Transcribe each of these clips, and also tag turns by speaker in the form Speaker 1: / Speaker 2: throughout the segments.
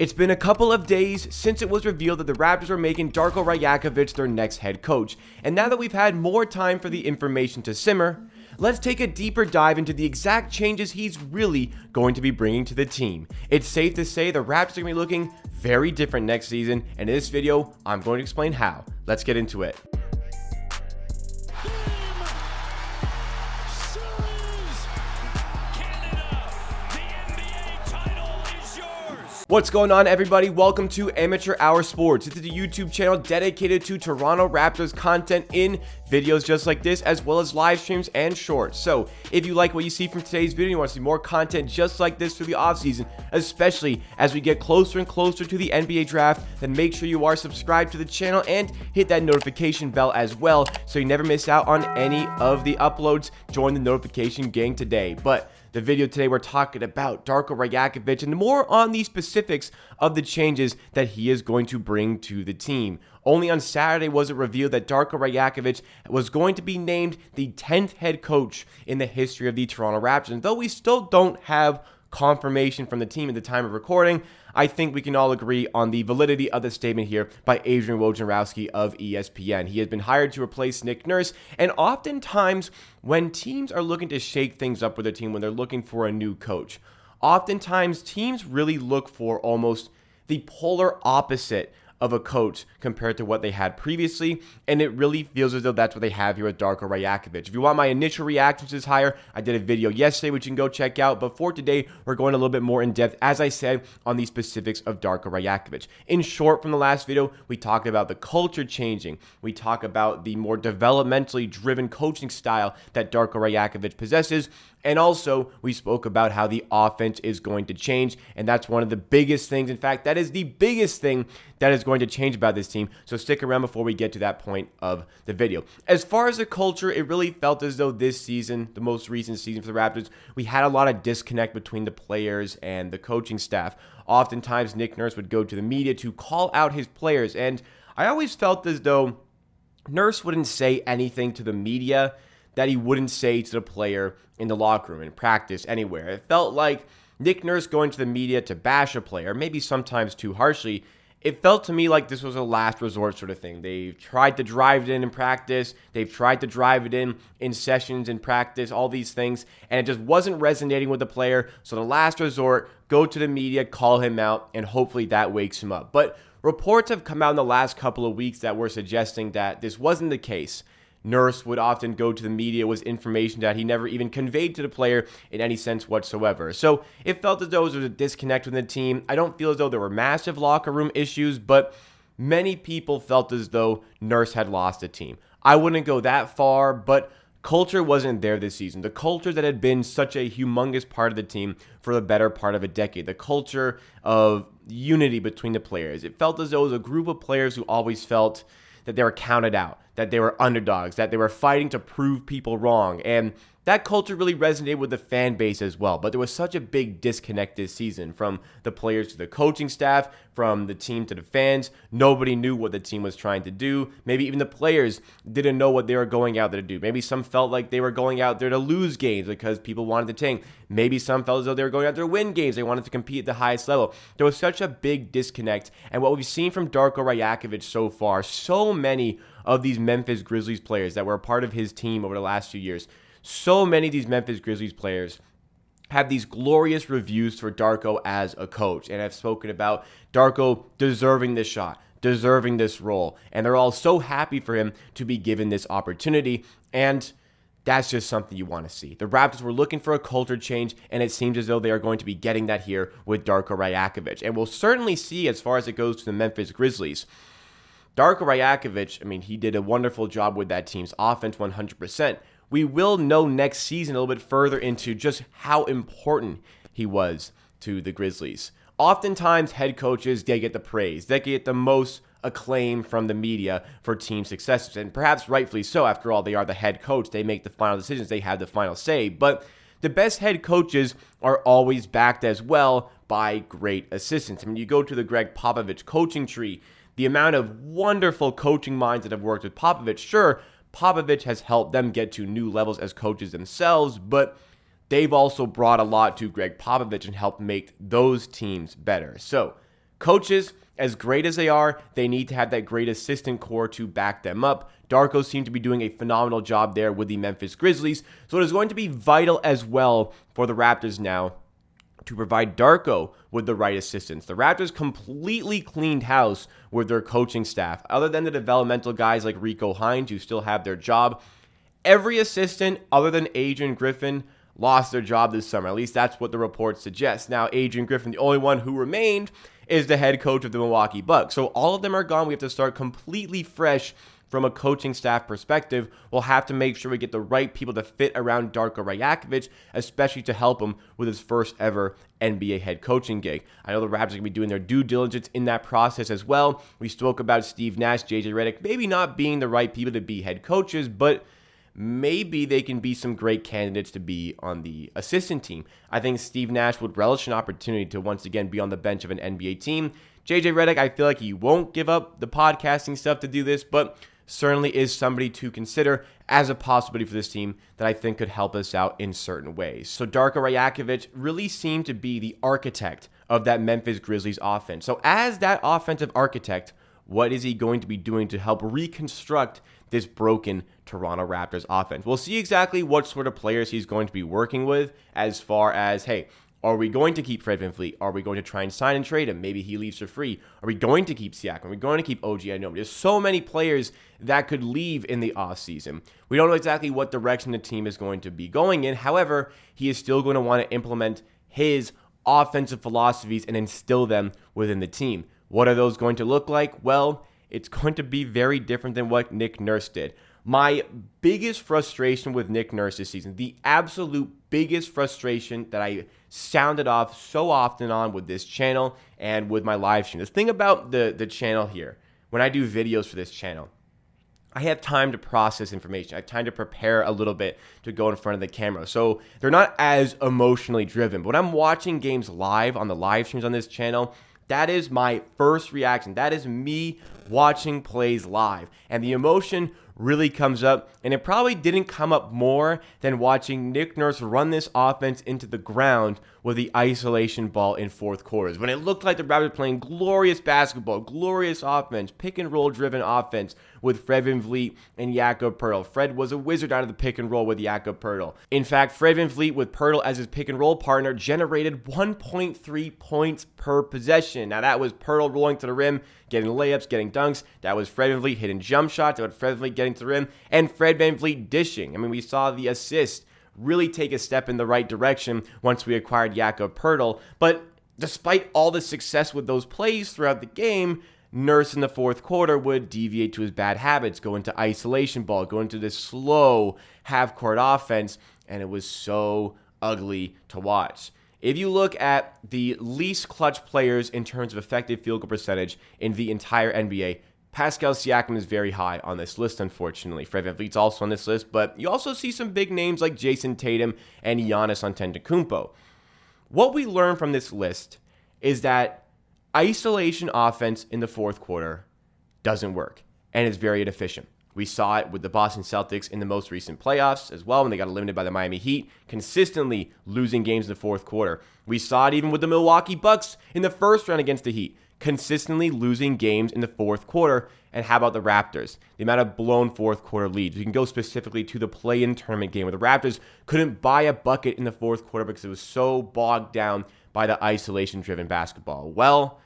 Speaker 1: It's been a couple of days since it was revealed that the Raptors were making Darko Rajakovic their next head coach, and now that we've had more time for the information to simmer, let's take a deeper dive into the exact changes he's really going to be bringing to the team. It's safe to say the Raptors are going to be looking very different next season, and in this video, I'm going to explain how. Let's get into it. What's going on, everybody? Welcome to Amateur Hour Sports. This is a YouTube channel dedicated to Toronto Raptors content in videos just like this, as well as live streams and shorts. So if you like what you see from today's video, you want to see more content just like this through the offseason, especially as we get closer and closer to the NBA draft, then make sure you are subscribed to the channel and hit that notification bell as well so you never miss out on any of the uploads. Join the notification gang today. But the video today, we're talking about Darko Rajakovic and more on the specifics of the changes that he is going to bring to the team. Only on Saturday was it revealed that Darko Rajakovic was going to be named the 10th head coach in the history of the Toronto Raptors. And though we still don't have confirmation from the team at the time of recording, I think we can all agree on the validity of the statement here by Adrian Wojnarowski of ESPN. He has been hired to replace Nick Nurse, and oftentimes when teams are looking to shake things up with their team, when they're looking for a new coach, oftentimes teams really look for almost the polar opposite of a coach compared to what they had previously, and it really feels as though that's what they have here with Darko Rajakovic. If you want my initial reaction to this hire, I did a video yesterday which you can go check out, but for today we're going a little bit more in depth, as I said, on the specifics of Darko Rajakovic. In short, from the last video, we talked about the culture changing, we talk about the more developmentally driven coaching style that Darko Rajakovic possesses, and also we spoke about how the offense is going to change, and that's one of the biggest things. In fact, that is the biggest thing that is going to change about this team, so stick around before we get to that point of the video. As far as the culture, it really felt as though this season, the most recent season for the Raptors, we had a lot of disconnect between the players and the coaching staff. Oftentimes, Nick Nurse would go to the media to call out his players, and I always felt as though Nurse wouldn't say anything to the media that he wouldn't say to the player in the locker room, in practice, anywhere. It felt like Nick Nurse going to the media to bash a player, maybe sometimes too harshly. It felt to me like this was a last resort sort of thing. They've tried to drive it in practice. They've tried to drive it in sessions in practice, all these things, and it just wasn't resonating with the player. So the last resort, go to the media, call him out, and hopefully that wakes him up. But reports have come out in the last couple of weeks that were suggesting that this wasn't the case. Nurse would often go to the media with information that he never even conveyed to the player in any sense whatsoever. So it felt as though there was a disconnect with the team. I don't feel as though there were massive locker room issues, but many people felt as though Nurse had lost the team. I wouldn't go that far, but culture wasn't there this season. The culture that had been such a humongous part of the team for the better part of a decade. The culture of unity between the players. It felt as though it was a group of players who always felt that they were counted out, that they were underdogs, that they were fighting to prove people wrong. And that culture really resonated with the fan base as well. But there was such a big disconnect this season from the players to the coaching staff, from the team to the fans. Nobody knew what the team was trying to do. Maybe even the players didn't know what they were going out there to do. Maybe some felt like they were going out there to lose games because people wanted to tank. Maybe some felt as though they were going out there to win games. They wanted to compete at the highest level. There was such a big disconnect. And what we've seen from Darko Rajakovic so far, so many of these Memphis Grizzlies players that were a part of his team over the last few years, so many of these Memphis Grizzlies players have these glorious reviews for Darko as a coach, and I've spoken about Darko deserving this shot, deserving this role, and they're all so happy for him to be given this opportunity, and that's just something you want to see. The Raptors were looking for a culture change, and it seems as though they are going to be getting that here with Darko Rajakovic, and we'll certainly see as far as it goes to the Memphis Grizzlies. Darko Rajakovic, I mean, he did a wonderful job with that team's offense 100%. We will know next season a little bit further into just how important he was to the Grizzlies. Oftentimes, head coaches, they get the praise. They get the most acclaim from the media for team successes, and perhaps rightfully so. After all, they are the head coach. They make the final decisions. They have the final say. But the best head coaches are always backed as well by great assistants. I mean, you go to the Greg Popovich coaching tree, the amount of wonderful coaching minds that have worked with Popovich, sure, Popovich has helped them get to new levels as coaches themselves, but they've also brought a lot to Greg Popovich and helped make those teams better. So Coaches, as great as they are, they need to have that great assistant core to back them up. Darko seemed to be doing a phenomenal job there with the Memphis Grizzlies, so it is going to be vital as well for the Raptors now to provide Darko with the right assistants. The Raptors completely cleaned house with their coaching staff. Other than the developmental guys like Rico Hines, who still have their job, every assistant other than Adrian Griffin lost their job this summer. At least that's what the reports suggest. Now, Adrian Griffin, the only one who remained, is the head coach of the Milwaukee Bucks. So all of them are gone. We have to start completely fresh from a coaching staff perspective. We'll have to make sure we get the right people to fit around Darko Rajakovic, especially to help him with his first ever NBA head coaching gig. I know the Raptors are going to be doing their due diligence in that process as well. We spoke about Steve Nash, JJ Redick, maybe not being the right people to be head coaches, but maybe they can be some great candidates to be on the assistant team. I think Steve Nash would relish an opportunity to once again be on the bench of an NBA team. JJ Redick, I feel like he won't give up the podcasting stuff to do this, but certainly is somebody to consider as a possibility for this team that I think could help us out in certain ways. So Darko Rajakovic really seemed to be the architect of that Memphis Grizzlies offense. So as that offensive architect, what is he going to be doing to help reconstruct this broken Toronto Raptors offense? We'll see exactly what sort of players he's going to be working with as far as, hey, are we going to keep Fred VanVleet? Are we going to try and sign and trade him? Maybe he leaves for free. Are we going to keep Siakam? Are we going to keep OG Anunoby? There's so many players that could leave in the offseason. We don't know exactly what direction the team is going to be going in. However, he is still going to want to implement his offensive philosophies and instill them within the team. What are those going to look like? Well, it's going to be very different than what Nick Nurse did. My biggest frustration with Nick Nurse this season, the absolute biggest frustration that I sounded off so often on with this channel and with my live stream. The thing about the channel here, when I do videos for this channel, I have time to process information. I have time to prepare a little bit to go in front of the camera. So they're not as emotionally driven. But when I'm watching games live on the live streams on this channel, that is my first reaction. That is me watching plays live. And the emotion really comes up, and it probably didn't come up more than watching Nick Nurse run this offense into the ground with the isolation ball in fourth quarters. When it looked like the Raptors were playing glorious basketball, glorious offense, pick and roll driven offense with Fred VanVleet and Jakob Poeltl. Fred was a wizard out of the pick and roll with Jakob Poeltl. In fact, Fred VanVleet with Poeltl as his pick and roll partner generated 1.3 points per possession. Now that was Poeltl rolling to the rim, getting layups, getting dunks. That was Fred VanVleet hitting jump shots. That was Fred VanVleet getting to the rim, and Fred VanVleet dishing. I mean, we saw the assist really take a step in the right direction once we acquired Jakob Poeltl. But despite all the success with those plays throughout the game, Nurse in the fourth quarter would deviate to his bad habits, go into isolation ball, go into this slow half-court offense, and it was so ugly to watch. If you look at the least clutch players in terms of effective field goal percentage in the entire NBA, Pascal Siakam is very high on this list, unfortunately. Fred VanVleet's also on this list, but you also see some big names like Jason Tatum and Giannis Antetokounmpo. What we learn from this list is that isolation offense in the fourth quarter doesn't work and is very inefficient. We saw it with the Boston Celtics in the most recent playoffs as well when they got eliminated by the Miami Heat, consistently losing games in the fourth quarter. We saw it even with the Milwaukee Bucks in the first round against the Heat, consistently losing games in the fourth quarter. And how about the Raptors? The amount of blown fourth quarter leads. We can go specifically to the play-in tournament game where the Raptors couldn't buy a bucket in the fourth quarter because it was so bogged down by the isolation-driven basketball. Well,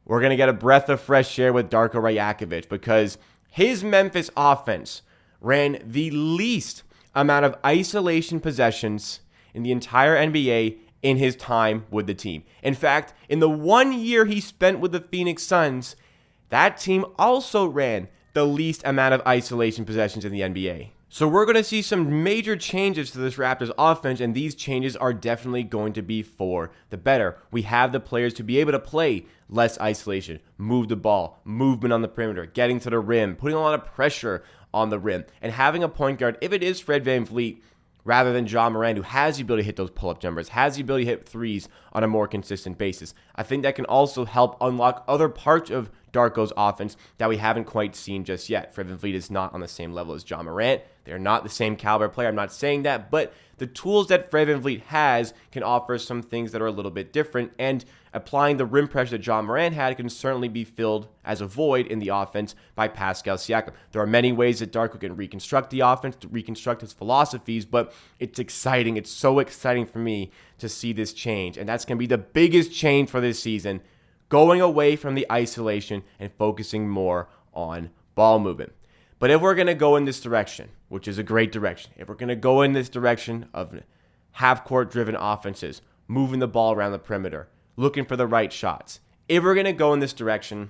Speaker 1: we're going to get a breath of fresh air with Darko Rajakovic because his Memphis offense ran the least amount of isolation possessions in the entire NBA in his time with the team. In fact, in the 1 year he spent with the Phoenix Suns, that team also ran the least amount of isolation possessions in the NBA. So we're going to see some major changes to this Raptors offense, and these changes are definitely going to be for the better. We have the players to be able to play less isolation, move the ball, movement on the perimeter, getting to the rim, putting a lot of pressure on the rim, and having a point guard, if it is Fred VanVleet, rather than Ja Morant, who has the ability to hit those pull-up jumpers, has the ability to hit threes on a more consistent basis. I think that can also help unlock other parts of Darko's offense that we haven't quite seen just yet. Fred VanVleet is not on the same level as Ja Morant. They're not the same caliber player. I'm not saying that, but the tools that Fred VanVleet has can offer some things that are a little bit different. And applying the rim pressure that John Morant had can certainly be filled as a void in the offense by Pascal Siakam. There are many ways that Darko can reconstruct the offense, to reconstruct his philosophies, but it's exciting. It's so exciting for me to see this change, and that's going to be the biggest change for this season, going away from the isolation and focusing more on ball movement. But if we're going to go in this direction, which is a great direction, if we're going to go in this direction of half-court driven offenses, moving the ball around the perimeter, looking for the right shots, if we're going to go in this direction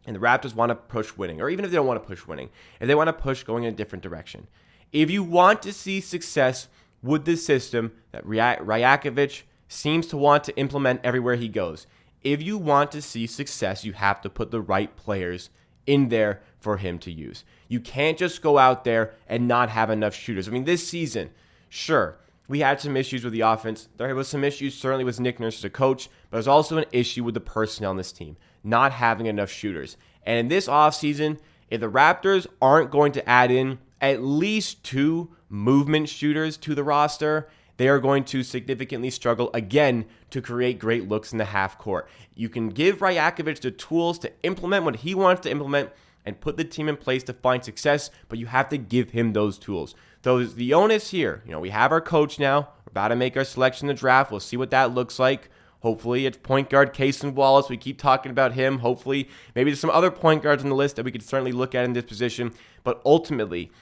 Speaker 1: and the Raptors want to push winning, or even if they don't want to push winning, if they want to push going in a different direction, if you want to see success with this system that Rajakovic seems to want to implement everywhere he goes, if you want to see success, you have to put the right players in there for him to use. You can't just go out there and not have enough shooters. I mean, this season, sure, we had some issues with the offense. There was some issues certainly with Nick Nurse as a coach, but there's also an issue with the personnel on this team, not having enough shooters. And in this offseason, if the Raptors aren't going to add in at least 2 movement shooters to the roster, they are going to significantly struggle again to create great looks in the half court. You can give Rajakovic the tools to implement what he wants to implement and put the team in place to find success, but you have to give him those tools. So the onus here, we have our coach now. We're about to make our selection in the draft. We'll see what that looks like. Hopefully it's point guard Cason Wallace. We keep talking about him. Hopefully maybe there's some other point guards on the list that we could certainly look at in this position. But ultimately,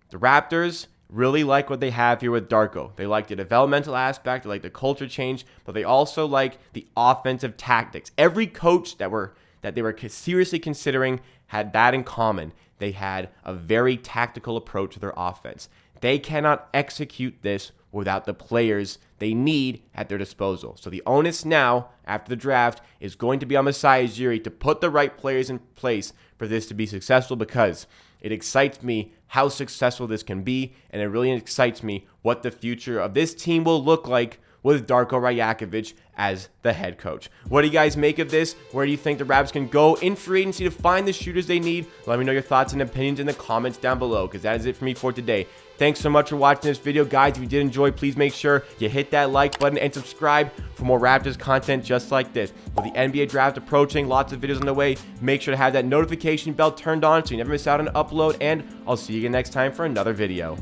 Speaker 1: the Raptors really like what they have here with Darko. They like the developmental aspect, they like the culture change, but they also like the offensive tactics. Every coach that they were seriously considering had that in common. They had a very tactical approach to their offense. They cannot execute this without the players they need at their disposal. So the onus now, after the draft, is going to be on Masai Ujiri to put the right players in place for this to be successful, because it excites me how successful this can be, and it really excites me what the future of this team will look like with Darko Rajakovic as the head coach. What do you guys make of this? Where do you think the Raps can go in free agency to find the shooters they need? Let me know your thoughts and opinions in the comments down below, because that is it for me for today. Thanks so much for watching this video, guys. If you did enjoy, please make sure you hit that like button and subscribe for more Raptors content just like this. With the NBA draft approaching, lots of videos on the way, make sure to have that notification bell turned on so you never miss out on an upload, and I'll see you again next time for another video.